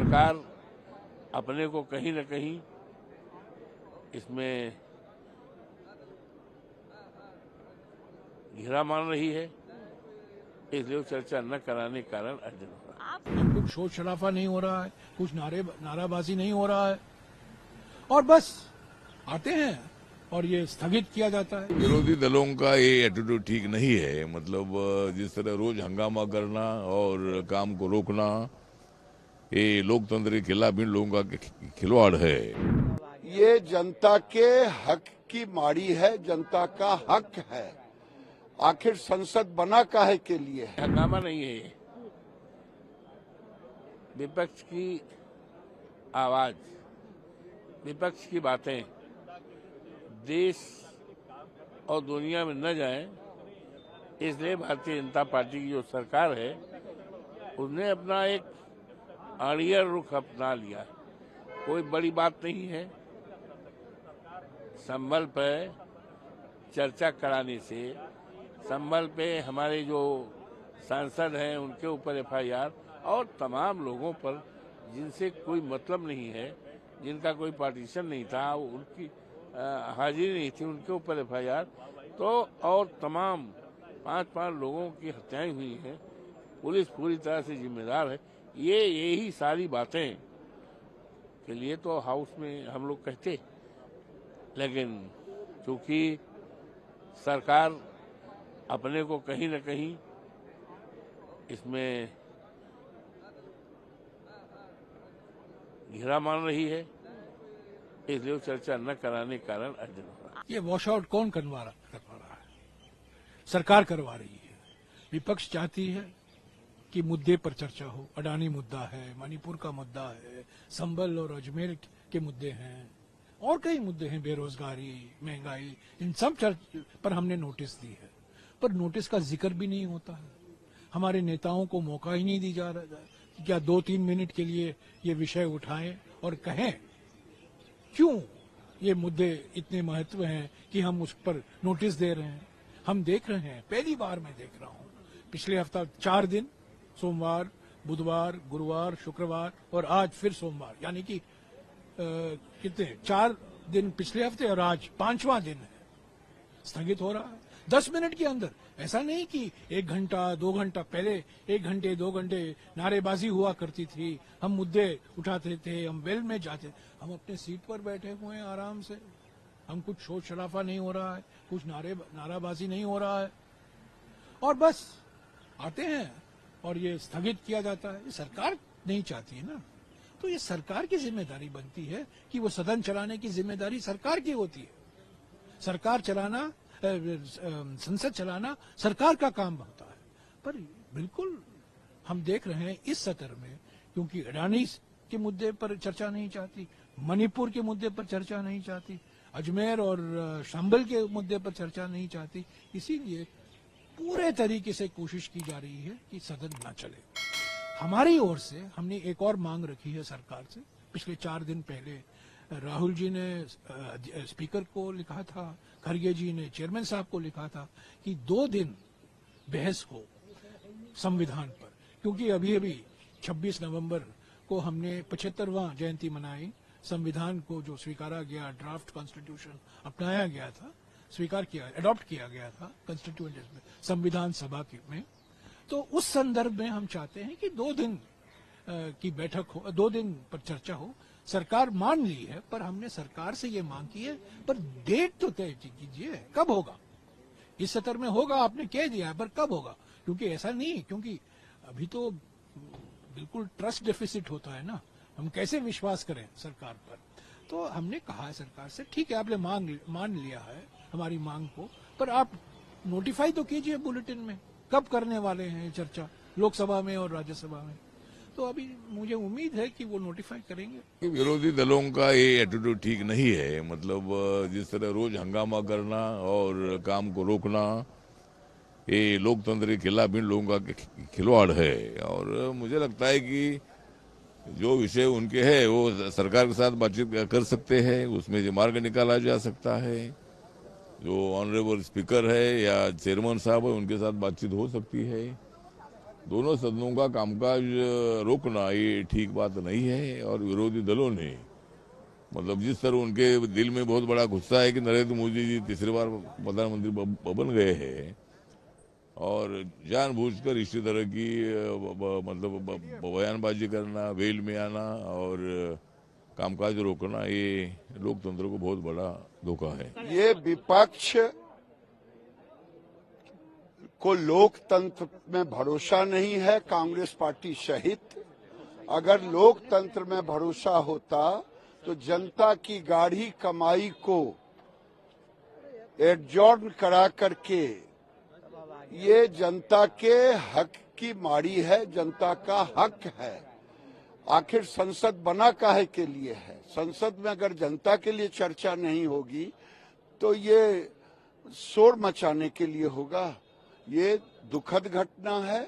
सरकार अपने को कहीं न कहीं इसमें घिरा मान रही है, इसलिए चर्चा न कराने के कारण अर्जन हो रहा है। कुछ शोर शराफा नहीं हो रहा है, कुछ नाराबाजी नहीं हो रहा है, और बस आते हैं और ये स्थगित किया जाता है। विरोधी दलों का ये एटीट्यूड ठीक नहीं है। मतलब जिस तरह रोज हंगामा करना और काम को रोकना, ये लोकतंत्र के खिलाफ इन लोगों का खिलवाड़ है। ये जनता के हक की मारी है, जनता का हक है। आखिर संसद बना काहे के लिए है? हंगामा नहीं है ये, विपक्ष की आवाज, विपक्ष की बातें देश और दुनिया में न जाए, इसलिए भारतीय जनता पार्टी की जो सरकार है उसने अपना एक अड़ियल रुख अपना लिया। कोई बड़ी बात नहीं है, संभल पर चर्चा कराने से, संभल पे हमारे जो सांसद हैं उनके ऊपर एफआईआर और तमाम लोगों पर जिनसे कोई मतलब नहीं है, जिनका कोई पार्टीशन नहीं था, उनकी हाजिरी नहीं थी, उनके ऊपर एफआईआर, तो और तमाम 5 लोगों की हत्याएं हुई हैं। पुलिस पूरी तरह से जिम्मेदार है। यही सारी बातें के लिए तो हाउस में हम लोग कहते, लेकिन चूंकि सरकार अपने को कहीं न कहीं इसमें घिरा मान रही है, इसलिए चर्चा न कराने के कारण अर्जन हो रहा है। ये वॉश आउट कौन करवा रहा है? सरकार करवा रही है। विपक्ष चाहती है कि मुद्दे पर चर्चा हो। अडानी मुद्दा है, मणिपुर का मुद्दा है, संभल और अजमेर के मुद्दे हैं, और कई मुद्दे हैं, बेरोजगारी, महंगाई, इन सब पर हमने नोटिस दी है, पर नोटिस का जिक्र भी नहीं होता है। हमारे नेताओं को मौका ही नहीं दी जा रहा है क्या 2-3 मिनट के लिए ये विषय उठाएं और कहें क्यों ये मुद्दे इतने महत्व हैं कि हम उस पर नोटिस दे रहे हैं। हम देख रहे हैं, पहली बार मैं देख रहा हूं, पिछले हफ्ता 4 दिन, सोमवार, बुधवार, गुरुवार, शुक्रवार और आज फिर सोमवार, यानी कि कितने 4 दिन पिछले हफ्ते और आज 5वां दिन है, स्थगित हो रहा है 10 मिनट के अंदर। ऐसा नहीं कि 1 घंटा 2 घंटा, पहले 1 घंटे 2 घंटे नारेबाजी हुआ करती थी, हम मुद्दे उठाते थे, हम वेल में जाते, हम अपने सीट पर बैठे हुए हैं आराम से, हम कुछ शोर शराफा नहीं हो रहा है, कुछ नाराबाजी नहीं हो रहा है, और बस आते हैं और ये स्थगित किया जाता है। ये सरकार नहीं चाहती है ना, तो ये सरकार की जिम्मेदारी बनती है कि वो सदन चलाने की जिम्मेदारी सरकार की होती है। सरकार चलाना, संसद चलाना सरकार का काम होता है। पर बिल्कुल हम देख रहे हैं इस सत्र में, क्योंकि अडानी के मुद्दे पर चर्चा नहीं चाहती, मणिपुर के मुद्दे पर चर्चा नहीं चाहती, अजमेर और संभल के मुद्दे पर चर्चा नहीं चाहती, इसीलिए पूरे तरीके से कोशिश की जा रही है कि सदन न चले। हमारी ओर से हमने एक और मांग रखी है सरकार से। पिछले 4 दिन पहले राहुल जी ने स्पीकर को लिखा था, खरगे जी ने चेयरमैन साहब को लिखा था कि 2 दिन बहस हो संविधान पर, क्योंकि अभी 26 नवंबर को हमने 75वां जयंती मनाई। संविधान को जो स्वीकारा गया, ड्राफ्ट कॉन्स्टिट्यूशन अपनाया गया था, स्वीकार किया, अडॉप्ट किया गया था कॉन्स्टिट्यूएंट में, संविधान सभा में। तो उस संदर्भ में हम चाहते हैं कि 2 दिन की बैठक हो, 2 दिन पर चर्चा हो। सरकार मान ली है, पर हमने सरकार से ये मांग की है, पर डेट तो तय कीजिए, कब होगा? इस सत्र में होगा, आपने कह दिया है, पर कब होगा? क्योंकि ऐसा नहीं, क्योंकि अभी तो बिल्कुल ट्रस्ट डेफिसिट होता है ना, हम कैसे विश्वास करें सरकार पर? तो हमने कहा है सरकार से, ठीक है आपने मान लिया है हमारी मांग को, पर आप नोटिफाई तो कीजिए बुलेटिन में, कब करने वाले हैं चर्चा लोकसभा में और राज्यसभा में। तो अभी मुझे उम्मीद है कि वो नोटिफाई करेंगे। विरोधी दलों का ये एटीट्यूड ठीक नहीं है। मतलब जिस तरह रोज हंगामा करना और काम को रोकना, ये लोकतंत्र के खिलाफ इन लोगों का खिलवाड़ है। और मुझे लगता है कि जो विषय उनके हैं वो सरकार के साथ बातचीत कर सकते हैं, उसमें जो मार्ग निकाला जा सकता है। जो ऑनरेबल स्पीकर है या चेयरमैन साहब है, उनके साथ बातचीत हो सकती है। दोनों सदनों का कामकाज रोकना ये ठीक बात नहीं है। और विरोधी दलों ने मतलब जिस तरह उनके दिल में बहुत बड़ा गुस्सा है कि नरेंद्र मोदी जी तीसरी बार प्रधानमंत्री बन गए हैं और जानबूझकर इसी तरह की मतलब बयानबाजी करना, वेल में आना और कामकाज रोकना, ये लोकतंत्र को बहुत बड़ा धोखा है। ये विपक्ष को लोकतंत्र में भरोसा नहीं है, कांग्रेस पार्टी सहित। अगर लोकतंत्र में भरोसा होता तो जनता की गाढ़ी कमाई को एडजॉर्न करा करके, ये जनता के हक की मारी है, जनता का हक है। आखिर संसद बना काहे के लिए है? संसद में अगर जनता के लिए चर्चा नहीं होगी तो ये शोर मचाने के लिए होगा। ये दुखद घटना है।